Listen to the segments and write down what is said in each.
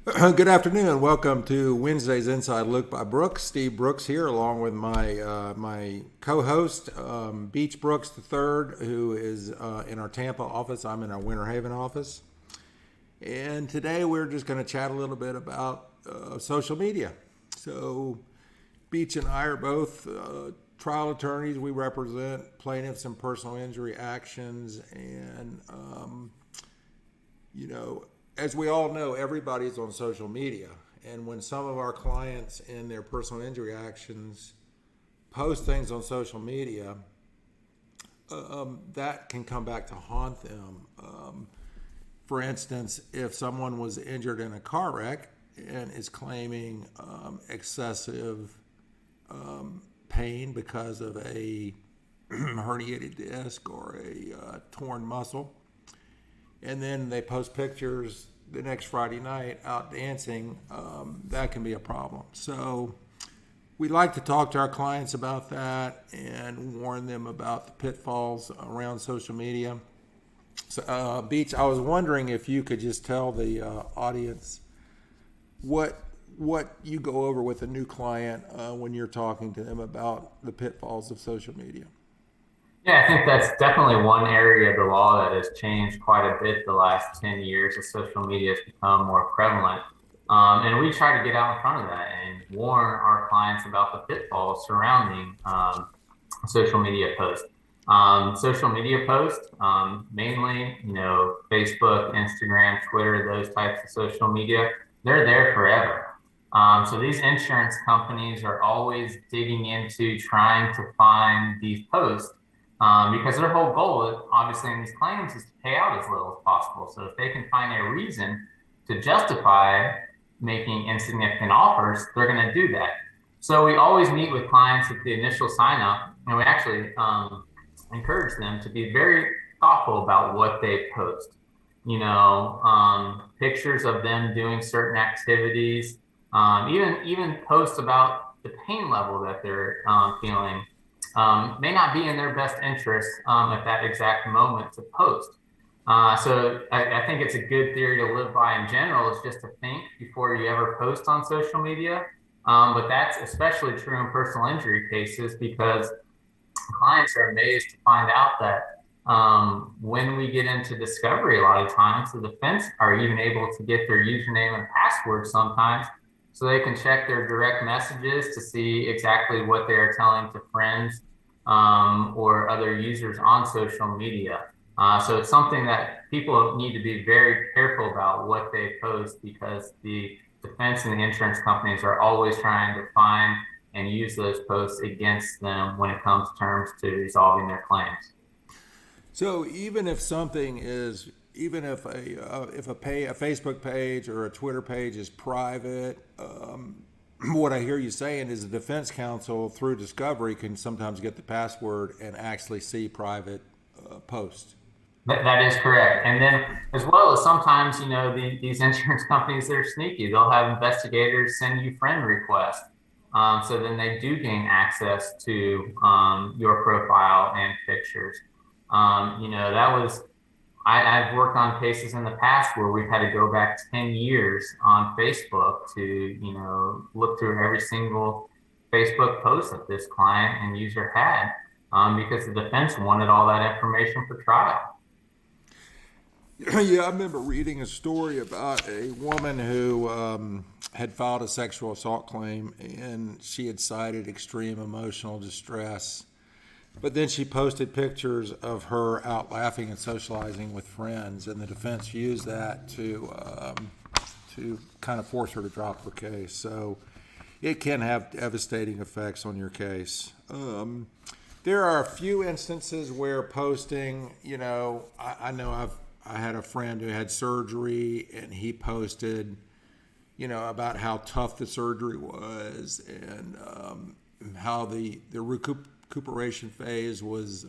Good afternoon. Welcome to Wednesday's Inside Look by Brooks. Steve Brooks here, along with my co-host Beach Brooks III, who is in our Tampa office. I'm in our Winter Haven office, and today we're just going to chat a little bit about social media. So, Beach and I are both trial attorneys. We represent plaintiffs in personal injury actions, and you know, as we all know, everybody's on social media. And when some of our clients in their personal injury actions post things on social media, that can come back to haunt them. For instance, if someone was injured in a car wreck and is claiming excessive pain because of a herniated disc or a torn muscle, and then they post pictures the next Friday night out dancing, that can be a problem. So we like to talk to our clients about that and warn them about the pitfalls around social media. So, Beach, I was wondering if you could just tell the audience what you go over with a new client when you're talking to them about the pitfalls of social media. Yeah, I think that's definitely one area of the law that has changed quite a bit the last 10 years as social media has become more prevalent. And we try to get out in front of that and warn our clients about the pitfalls surrounding social media posts. Social media posts, mainly, Facebook, Instagram, Twitter, those types of social media, they're there forever. So these insurance companies are always digging into trying to find these posts because their whole goal, obviously, in these claims is to pay out as little as possible. So if they can find a reason to justify making insignificant offers, they're going to do that. So we always meet with clients at the initial sign up, and we actually encourage them to be very thoughtful about what they post. Pictures of them doing certain activities, even posts about the pain level that they're feeling may not be in their best interest at that exact moment to post. So I think it's a good theory to live by in general is just to think before you ever post on social media. But that's especially true in personal injury cases because clients are amazed to find out that when we get into discovery, a lot of times the defense are even able to get their username and password sometimes so they can check their direct messages to see exactly what they are telling to friends or other users on social media. So it's something that people need to be very careful about what they post because the defense and the insurance companies are always trying to find and use those posts against them when it comes to terms to resolving their claims. So even if something is, even if a Facebook page or a Twitter page is private, what I hear you saying is the defense counsel through discovery can sometimes get the password and actually see private posts. That is correct. And then, as well as sometimes, these insurance companies, they're sneaky. They'll have investigators send you friend requests. So then they do gain access to your profile and pictures. That was, I've worked on cases in the past where we've had to go back 10 years on Facebook to, look through every single Facebook post that this client and user had because the defense wanted all that information for trial. Yeah, I remember reading a story about a woman who had filed a sexual assault claim and she had cited extreme emotional distress. But then she posted pictures of her out laughing and socializing with friends, and the defense used that to kind of force her to drop her case. So it can have devastating effects on your case. There are a few instances where posting, I know I had a friend who had surgery, and he posted, about how tough the surgery was and how the recuperation phase was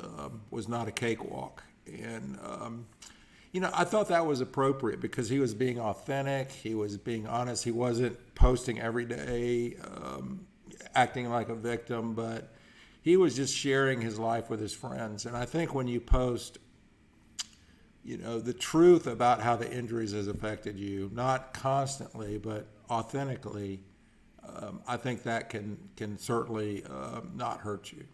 not a cakewalk. And I thought that was appropriate because he was being authentic, he was being honest, he wasn't posting every day, acting like a victim, but he was just sharing his life with his friends. And I think when you post the truth about how the injuries has affected you, not constantly, but authentically, I think that can certainly not hurt you.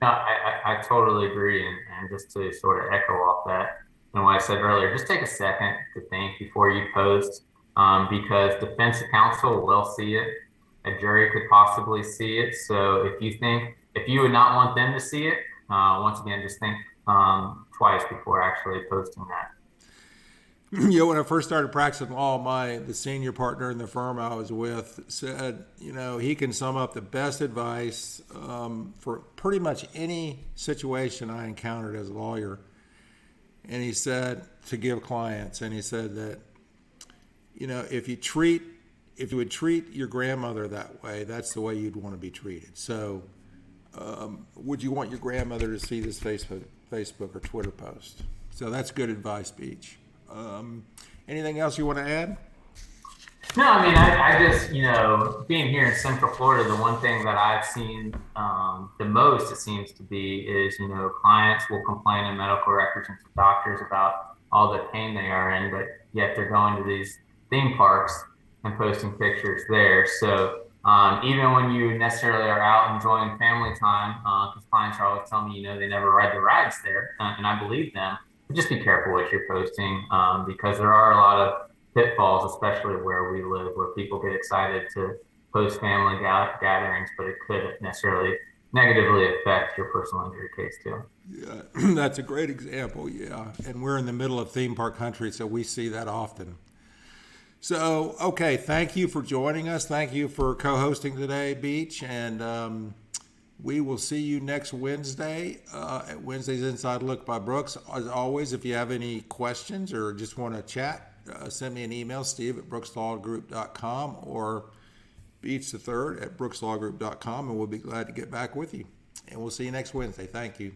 No, I totally agree. And just to sort of echo off that and what I said earlier, just take a second to think before you post, because defense counsel will see it. A jury could possibly see it. So if you would not want them to see it, once again, just think twice before actually posting that. When I first started practicing law, the senior partner in the firm I was with said, he can sum up the best advice for pretty much any situation I encountered as a lawyer. And he said to give clients, and he said that, if you would treat your grandmother that way, that's the way you'd want to be treated. So, would you want your grandmother to see this Facebook or Twitter post? So that's good advice, Beach. Anything else you want to add? No, I mean, I just, being here in Central Florida, the one thing that I've seen the most, it seems to be, is, clients will complain in medical records and to doctors about all the pain they are in, but yet they're going to these theme parks and posting pictures there. So even when you necessarily are out enjoying family time, because clients are always telling me, they never ride the rides there, and I believe them. Just be careful what you're posting, because there are a lot of pitfalls, especially where we live, where people get excited to post family gatherings, but it could necessarily negatively affect your personal injury case too. Yeah, that's a great example. Yeah, and we're in the middle of theme park country, so we see that often. So, okay, thank you for joining us. Thank you for co-hosting today, Beach, and we will see you next Wednesday at Wednesday's Inside Look by Brooks. As always, if you have any questions or just want to chat, send me an email, steve@brookslawgroup.com or beach3 at brookslawgroup.com, and we'll be glad to get back with you. And we'll see you next Wednesday. Thank you.